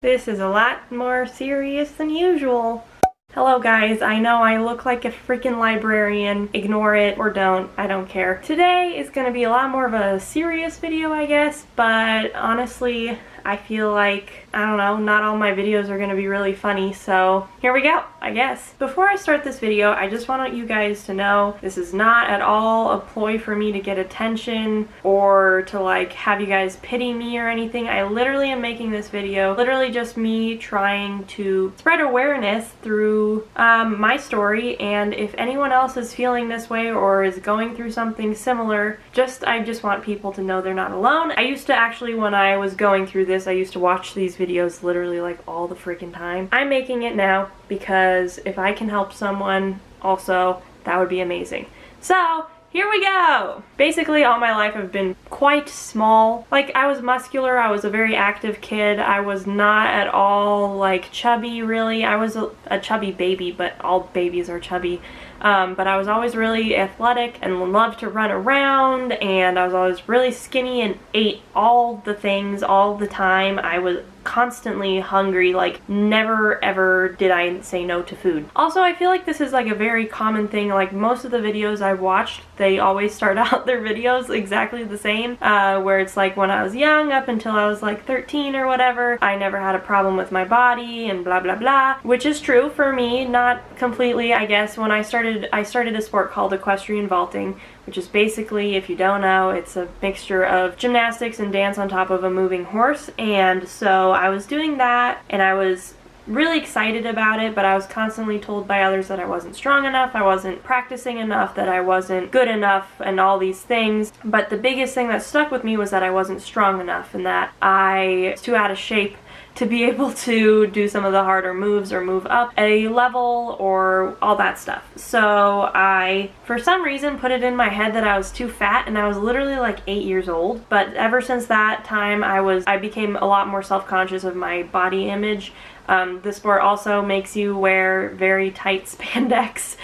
This is a lot more serious than usual. Hello guys, I know I look like a freaking librarian. Ignore it or don't, I don't care. Today is gonna be a lot more of a serious video, I guess, but honestly, I feel like, I don't know, not all my videos are gonna be really funny, so here we go, I guess. Before I start this video, I just want you guys to know this is not at all a ploy for me to get attention or to like have you guys pity me or anything. I literally am making this video literally just me trying to spread awareness through my story, and if anyone else is feeling this way or is going through something similar, I just want people to know they're not alone. I used to actually, when I was going through this, I used to watch these videos literally like all the freaking time. I'm making it now because if I can help someone also, that would be amazing. So here we go! Basically all my life I've been quite small. Like, I was muscular, I was a very active kid, I was not at all like chubby really. I was a chubby baby, but all babies are chubby. But I was always really athletic and loved to run around, and I was always really skinny and ate all the things all the time. I was constantly hungry, like never ever did I say no to food. Also, I feel like this is like a very common thing. Like most of the videos I've watched, they always start out their videos exactly the same, where it's like when I was young up until I was like 13 or whatever, I never had a problem with my body and blah blah blah, which is true for me, not completely I guess. When I started a sport called equestrian vaulting, which is basically, if you don't know, it's a mixture of gymnastics and dance on top of a moving horse. And so I was doing that and I was really excited about it, but I was constantly told by others that I wasn't strong enough, I wasn't practicing enough, that I wasn't good enough, and all these things. But the biggest thing that stuck with me was that I wasn't strong enough and that I was too out of shape to be able to do some of the harder moves or move up a level or all that stuff. So I, for some reason, put it in my head that I was too fat, and I was literally like 8 years old. But ever since that time, I became a lot more self-conscious of my body image. The sport also makes you wear very tight spandex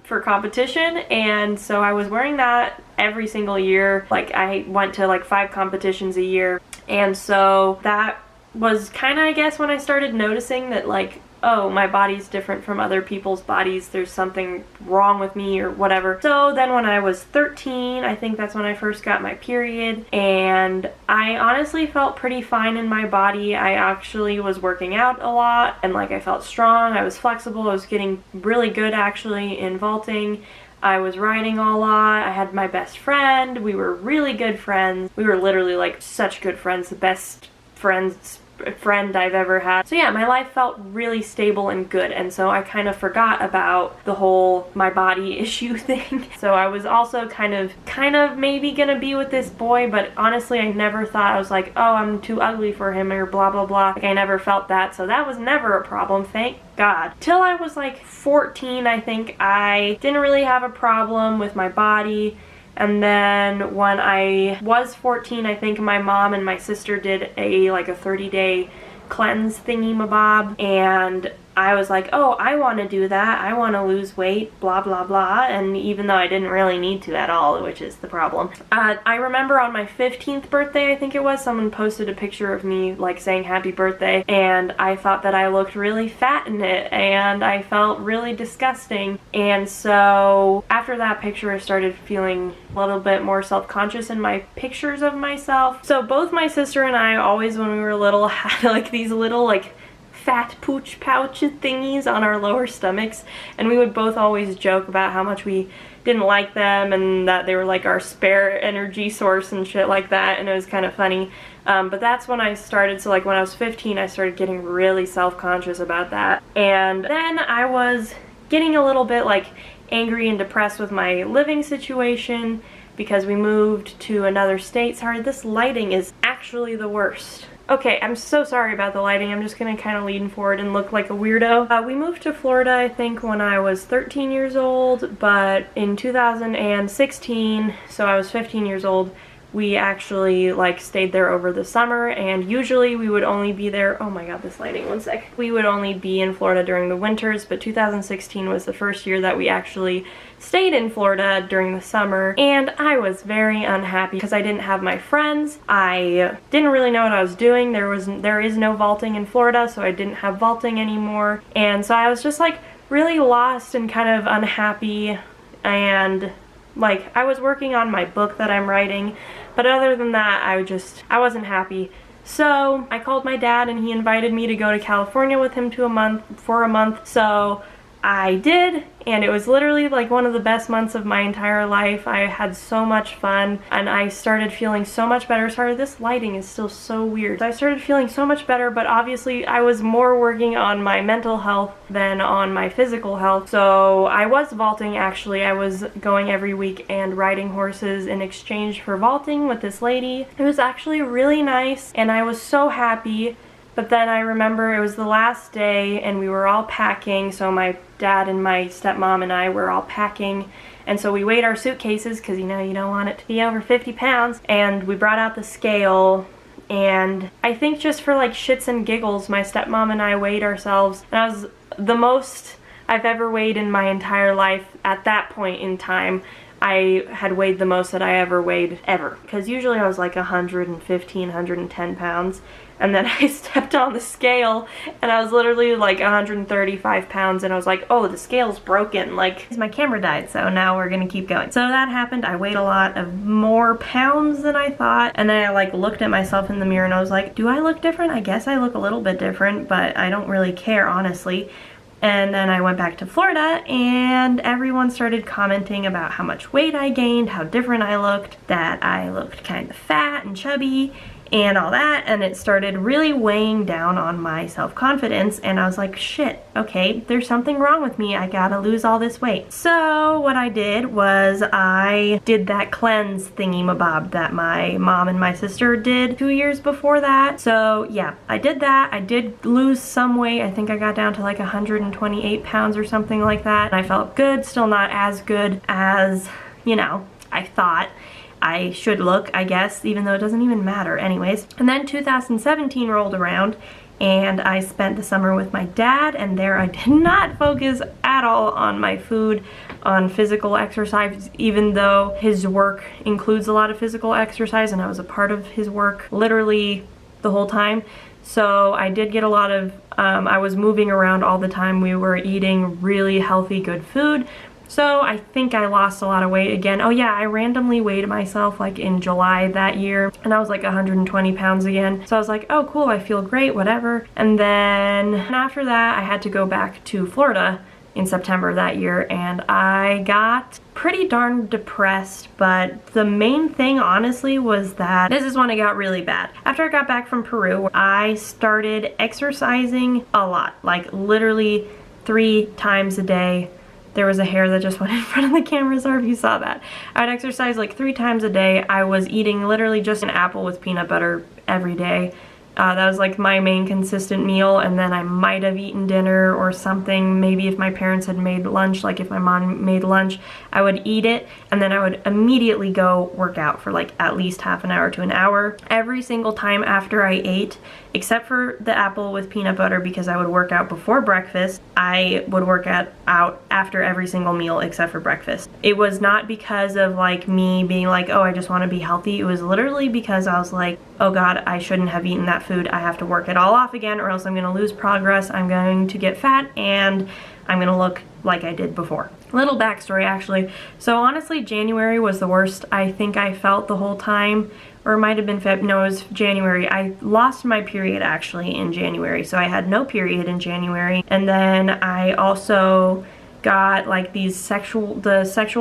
for competition, and so I was wearing that every single year. Like, I went to like 5 competitions a year, and so that was kind of, I guess, when I started noticing that, like, oh, my body's different from other people's bodies, there's something wrong with me or whatever. So then when I was 13, I think that's when I first got my period, and I honestly felt pretty fine in my body. I actually was working out a lot, and like I felt strong, I was flexible, I was getting really good actually in vaulting. I was riding a lot, I had my best friend, we were really good friends. We were literally like such good friends, the best friend I've ever had. So yeah, my life felt really stable and good, and so I kind of forgot about the whole my body issue thing. So I was also kind of maybe gonna be with this boy, but honestly I never thought, I was like, oh, I'm too ugly for him or blah blah blah. Like, I never felt that, so that was never a problem, thank God. Till I was like 14, I think, I didn't really have a problem with my body. And then when I was 14, I think my mom and my sister did a 30-day cleanse thingy-mabob, and I was like, oh, I want to do that, I want to lose weight, blah blah blah, and even though I didn't really need to at all, which is the problem. I remember on my 15th birthday, I think it was, someone posted a picture of me like saying happy birthday, and I thought that I looked really fat in it, and I felt really disgusting. And so after that picture I started feeling a little bit more self-conscious in my pictures of myself. So both my sister and I always, when we were little, had like these little like fat pooch pouch thingies on our lower stomachs, and we would both always joke about how much we didn't like them and that they were like our spare energy source and shit like that, and it was kind of funny. But that's when I started, so like when I was 15 I started getting really self-conscious about that, and then I was getting a little bit like angry and depressed with my living situation because we moved to another state. Sorry, this lighting is actually the worst. Okay, I'm so sorry about the lighting. I'm just gonna kind of lean forward and look like a weirdo. We moved to Florida, I think, when I was 13 years old, but in 2016, so I was 15 years old, we actually like stayed there over the summer, and usually we would only be there, oh my god, this lighting, one sec. We would only be in Florida during the winters, but 2016 was the first year that we actually stayed in Florida during the summer, and I was very unhappy because I didn't have my friends. I didn't really know what I was doing. There is no vaulting in Florida, so I didn't have vaulting anymore, and so I was just like really lost and kind of unhappy, and like I was working on my book that I'm writing, but other than that I wasn't happy. So I called my dad and he invited me to go to California with him for a month. So I did, and it was literally like one of the best months of my entire life. I had so much fun, and I started feeling so much better. Sorry, this lighting is still so weird. I started feeling so much better, but obviously I was more working on my mental health than on my physical health. So I was vaulting, actually. I was going every week and riding horses in exchange for vaulting with this lady. It was actually really nice, and I was so happy. But then I remember it was the last day and we were all packing, so my dad and my stepmom and I were all packing, and so we weighed our suitcases because you know you don't want it to be over 50 pounds, and we brought out the scale, and I think just for like shits and giggles my stepmom and I weighed ourselves, and I was the most I've ever weighed in my entire life. At that point in time I had weighed the most that I ever weighed ever, because usually I was like 115, 110 pounds, and then I stepped on the scale and I was literally like 135 pounds, and I was like, oh, the scale's broken, like my camera died, so now we're gonna keep going. So that happened. I weighed a lot of more pounds than I thought, and then I like looked at myself in the mirror and I was like, do I look different? I guess I look a little bit different, but I don't really care, honestly. And then I went back to Florida and everyone started commenting about how much weight I gained, how different I looked, that I looked kind of fat and chubby and all that, and it started really weighing down on my self-confidence, and I was like, shit, okay, there's something wrong with me, I gotta lose all this weight. So what I did was I did that cleanse thingy-mabob that my mom and my sister did 2 years before that. So yeah, I did that. I did lose some weight. I think I got down to like 128 pounds or something like that, and I felt good, still not as good as, you know, I thought I should look, I guess, even though it doesn't even matter anyways. And then 2017 rolled around and I spent the summer with my dad, and there I did not focus at all on my food, on physical exercise, even though his work includes a lot of physical exercise and I was a part of his work literally the whole time. So I did get a lot of, I was moving around all the time. We were eating really healthy, good food. So I think I lost a lot of weight again. Oh yeah, I randomly weighed myself like in July that year, and I was like 120 pounds again. So I was like, oh cool, I feel great, whatever. And then after that, I had to go back to Florida in September that year, and I got pretty darn depressed. But the main thing honestly was that this is when it got really bad. After I got back from Peru, I started exercising a lot, like literally 3 times a day. There was a hair that just went in front of the camera, sorry if you saw that. I would exercise like 3 times a day. I was eating literally just an apple with peanut butter every day. That was like my main consistent meal, and then I might have eaten dinner or something. Maybe if my parents had made lunch, like if my mom made lunch, I would eat it, and then I would immediately go work out for like at least half an hour to an hour. Every single time after I ate, except for the apple with peanut butter because I would work out before breakfast, I would work out after every single meal except for breakfast. It was not because of like me being like, oh, I just want to be healthy. It was literally because I was like, oh god, I shouldn't have eaten that food. I have to work it all off again, or else I'm going to lose progress. I'm going to get fat and I'm going to look like I did before. Little backstory actually. So honestly, January was the worst I think I felt the whole time. Or it might have been no, it was January. I lost my period actually in January. So I had no period in January. And then I also got like these sexual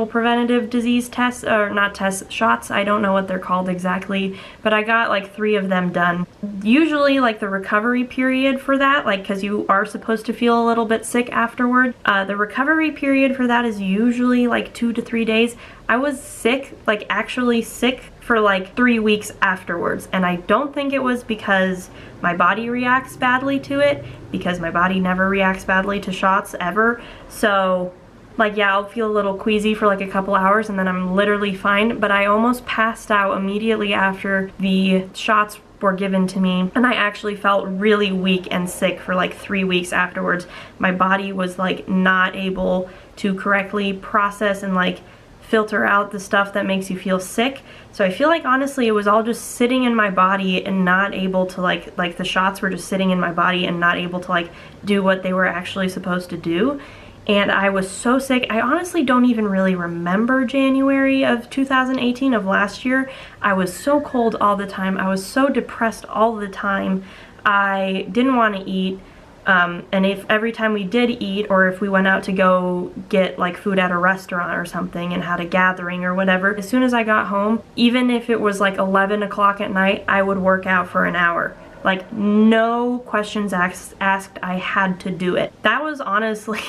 preventative disease tests, or not tests, shots. I don't know what they're called exactly, but I got like 3 of them done. Usually like the recovery period for that, like because you are supposed to feel a little bit sick afterward, the recovery period for that is usually like 2 to 3 days. I was sick, like actually sick for like 3 weeks afterwards, and I don't think it was because my body reacts badly to it, because my body never reacts badly to shots ever. So Like, yeah, I'll feel a little queasy for like a couple hours and then I'm literally fine, but I almost passed out immediately after the shots were given to me, and I actually felt really weak and sick for like 3 weeks afterwards. My body was like not able to correctly process and like filter out the stuff that makes you feel sick. So I feel like honestly it was all just sitting in my body and not able to like the shots were just sitting in my body and not able to like do what they were actually supposed to do. And I was so sick. I honestly don't even really remember January of 2018 of last year. I was so cold all the time. I was so depressed all the time. I didn't want to eat. And if every time we did eat, or if we went out to go get like food at a restaurant or something and had a gathering or whatever, as soon as I got home, even if it was like 11 o'clock at night, I would work out for an hour. Like, no questions asked, I had to do it. That was honestly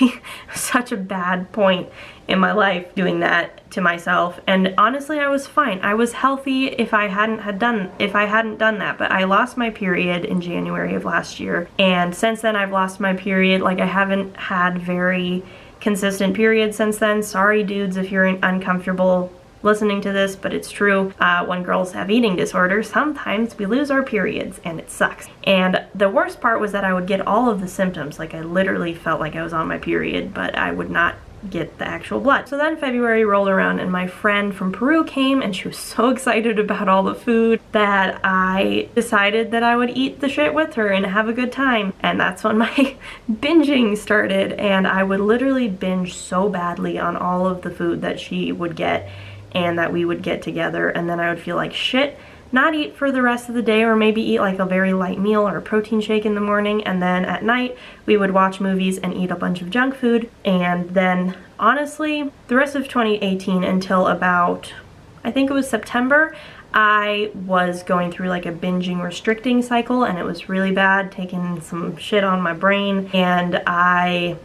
such a bad point in my life, doing that to myself. And honestly, I was fine. I was healthy if I hadn't done that. But I lost my period in January of last year. And since then I've lost my period. Like, I haven't had very consistent periods since then. Sorry dudes if you're uncomfortable listening to this, but it's true. When girls have eating disorders, sometimes we lose our periods and it sucks. And the worst part was that I would get all of the symptoms. Like, I literally felt like I was on my period, but I would not get the actual blood. So then February rolled around and my friend from Peru came, and she was so excited about all the food that I decided that I would eat the shit with her and have a good time. And that's when my binging started, and I would literally binge so badly on all of the food that she would get and that we would get together, and then I would feel like shit, not eat for the rest of the day, or maybe eat like a very light meal or a protein shake in the morning, and then at night we would watch movies and eat a bunch of junk food. And then honestly, the rest of 2018 until about, I think it was September, I was going through like a binging restricting cycle, and it was really bad, taking some shit on my brain, and I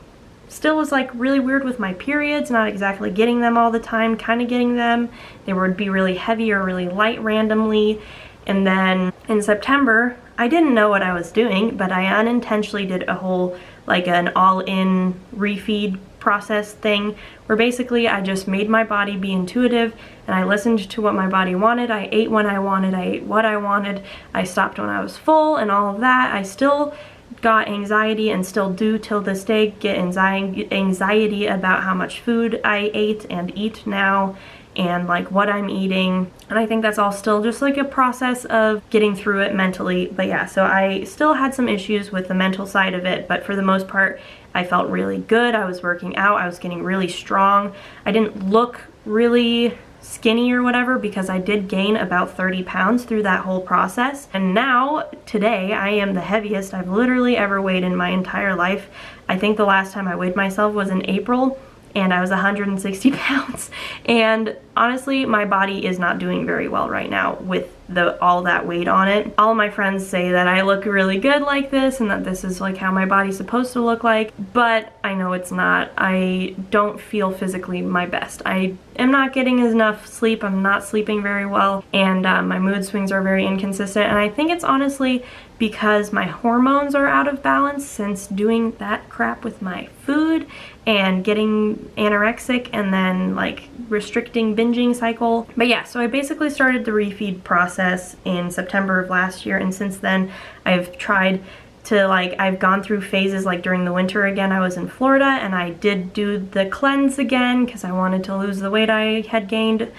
still was like really weird with my periods, not exactly getting them all the time, kind of getting them. They would be really heavy or really light randomly. And then in September, I didn't know what I was doing, but I unintentionally did a whole like an all-in refeed process thing where basically I just made my body be intuitive and I listened to what my body wanted. I ate when I wanted, I ate what I wanted, I stopped when I was full and all of that. I still got anxiety and still do till this day get anxiety about how much food I ate and eat now and like what I'm eating, and I think that's all still just like a process of getting through it mentally. But yeah, so I still had some issues with the mental side of it, but for the most part I felt really good. I was working out, I was getting really strong. I didn't look really skinny or whatever because I did gain about 30 pounds through that whole process. And now, today, I am the heaviest I've literally ever weighed in my entire life. I think the last time I weighed myself was in April, and I was 160 pounds. And honestly, my body is not doing very well right now with all that weight on it. All of my friends say that I look really good like this and that this is like how my body's supposed to look like, but I know it's not. I don't feel physically my best. I am not getting enough sleep. I'm not sleeping very well, and my mood swings are very inconsistent, and I think it's honestly because my hormones are out of balance since doing that crap with my food and getting anorexic and then like restricting binging cycle. But yeah, so I basically started the refeed process in September of last year, and since then I've tried to I've gone through phases. Like during the winter again, I was in Florida and I did do the cleanse again because I wanted to lose the weight I had gained,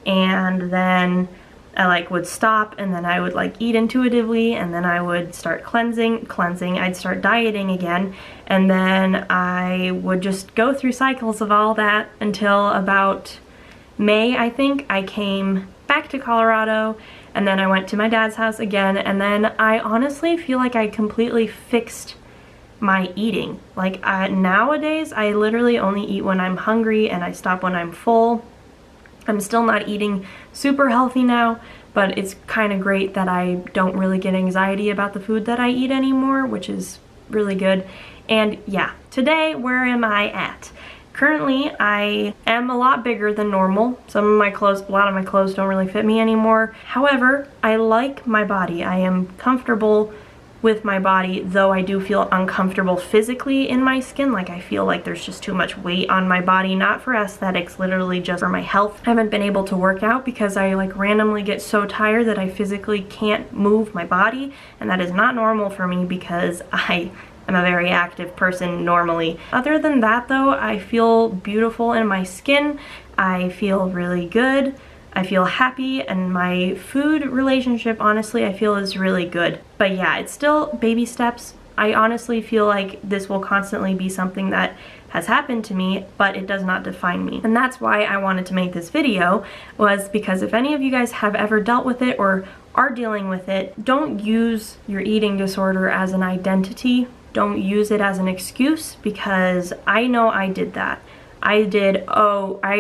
and then I would stop, and then I would eat intuitively, and then I would start cleansing, I'd start dieting again, and then I would just go through cycles of all that until about May, I think. I came back to Colorado, and then I went to my dad's house again, and then I honestly feel like I completely fixed my eating. Nowadays, I literally only eat when I'm hungry, and I stop when I'm full. I'm still not eating super healthy now, but it's kind of great that I don't really get anxiety about the food that I eat anymore, which is really good. And yeah, today, where am I at? Currently, I am a lot bigger than normal. A lot of my clothes don't really fit me anymore. However, I like my body. I am comfortable with my body, though I do feel uncomfortable physically in my skin. Like, I feel like there's just too much weight on my body, not for aesthetics, literally just for my health. I haven't been able to work out because I like randomly get so tired that I physically can't move my body, and that is not normal for me because I'm a very active person normally. Other than that though, I feel beautiful in my skin. I feel really good. I feel happy, and my food relationship, honestly, I feel is really good. But yeah, it's still baby steps. I honestly feel like this will constantly be something that has happened to me, but it does not define me. And that's why I wanted to make this video, was because if any of you guys have ever dealt with it or are dealing with it, don't use your eating disorder as an identity. Don't use it as an excuse, because I know I did that. I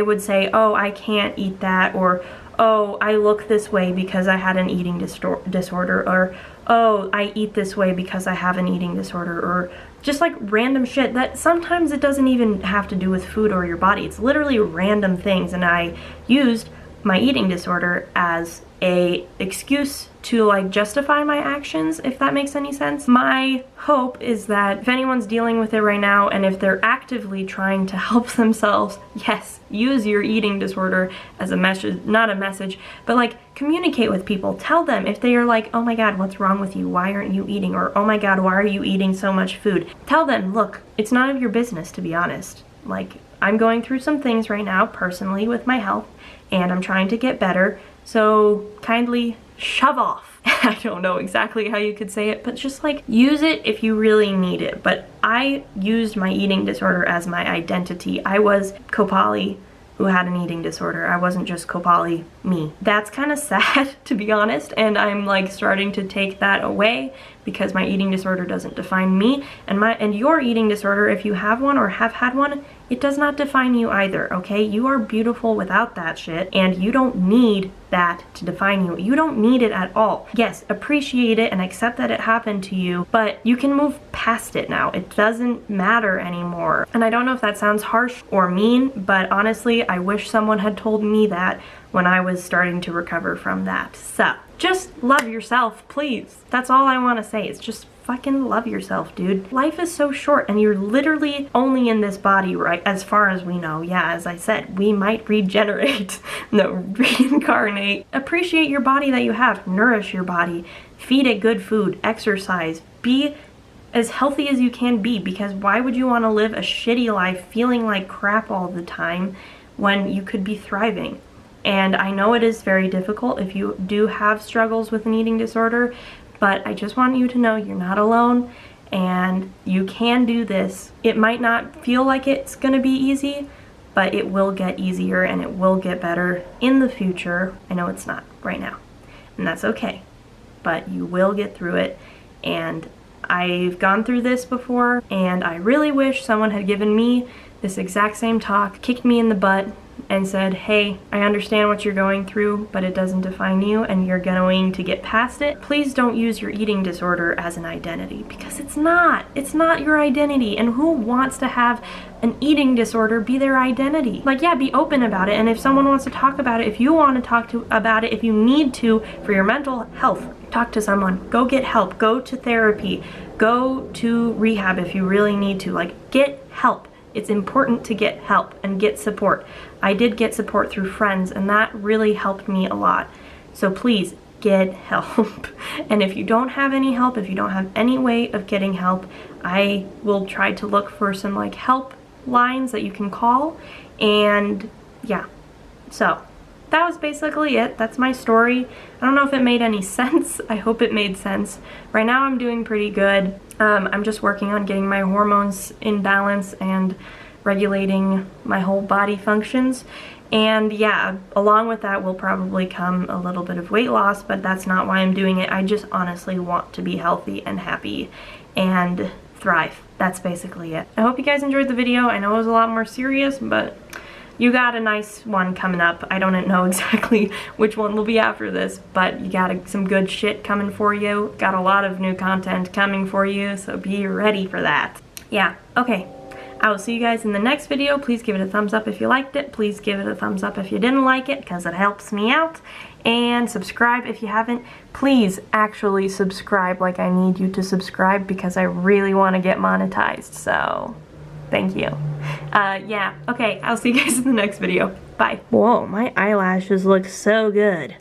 would say, oh, I can't eat that, or oh, I look this way because I had an eating disorder, or oh, I eat this way because I have an eating disorder, or just like random shit that sometimes it doesn't even have to do with food or your body. It's literally random things, and I used my eating disorder as a excuse to like justify my actions, if that makes any sense. My hope is that if anyone's dealing with it right now, and if they're actively trying to help themselves, yes, use your eating disorder as a message, not a message, but like communicate with people. Tell them if they are like, oh my god, what's wrong with you? Why aren't you eating? Or oh my god, why are you eating so much food? Tell them, look, it's none of your business, to be honest. Like, I'm going through some things right now personally with my health, and I'm trying to get better, so kindly shove off. I don't know exactly how you could say it, but just like use it if you really need it. But I used my eating disorder as my identity. I was Kopali who had an eating disorder. I wasn't just Kopali me. That's kind of sad, to be honest, and I'm like starting to take that away, because my eating disorder doesn't define me, and your eating disorder, if you have one or have had one, it does not define you either, okay? You are beautiful without that shit, and you don't need that to define you. You don't need it at all. Yes, appreciate it and accept that it happened to you, but you can move past it now. It doesn't matter anymore. And I don't know if that sounds harsh or mean, but honestly, I wish someone had told me that when I was starting to recover from that. So, just love yourself, please. That's all I want to say. It's just fucking love yourself, dude. Life is so short, and you're literally only in this body, right? As far as we know. Yeah, as I said, we might regenerate. No, reincarnate. Appreciate your body that you have. Nourish your body. Feed it good food. Exercise. Be as healthy as you can be, because why would you want to live a shitty life feeling like crap all the time when you could be thriving? And I know it is very difficult if you do have struggles with an eating disorder, but I just want you to know you're not alone, and you can do this. It might not feel like it's gonna be easy, but it will get easier and it will get better in the future. I know it's not right now, and that's okay, but you will get through it. And I've gone through this before, and I really wish someone had given me this exact same talk, kicked me in the butt, and said, hey, I understand what you're going through, but it doesn't define you, and you're going to get past it. Please don't use your eating disorder as an identity, because it's not your identity. And who wants to have an eating disorder be their identity? Like, yeah, be open about it, and if someone wants to talk about it, if you want to talk about it, if you need to for your mental health, talk to someone, go get help, go to therapy, go to rehab if you really need to. Like, get help. It's important to get help and get support. I did get support through friends, and that really helped me a lot. So please get help. And if you don't have any help, if you don't have any way of getting help, I will try to look for some like help lines that you can call. And yeah, so that was basically it. That's my story. I don't know if it made any sense. I hope it made sense. Right now I'm doing pretty good. I'm just working on getting my hormones in balance and regulating my whole body functions. And yeah, along with that will probably come a little bit of weight loss, but that's not why I'm doing it. I just honestly want to be healthy and happy and thrive. That's basically it. I hope you guys enjoyed the video. I know it was a lot more serious, but you got a nice one coming up. I don't know exactly which one will be after this, but you got some good shit coming for you. Got a lot of new content coming for you, so be ready for that. Yeah, okay. I will see you guys in the next video. Please give it a thumbs up if you liked it. Please give it a thumbs up if you didn't like it, because it helps me out. And subscribe if you haven't. Please actually subscribe, like I need you to subscribe, because I really want to get monetized. So, thank you. Yeah, okay, I'll see you guys in the next video. Bye. Whoa, my eyelashes look so good.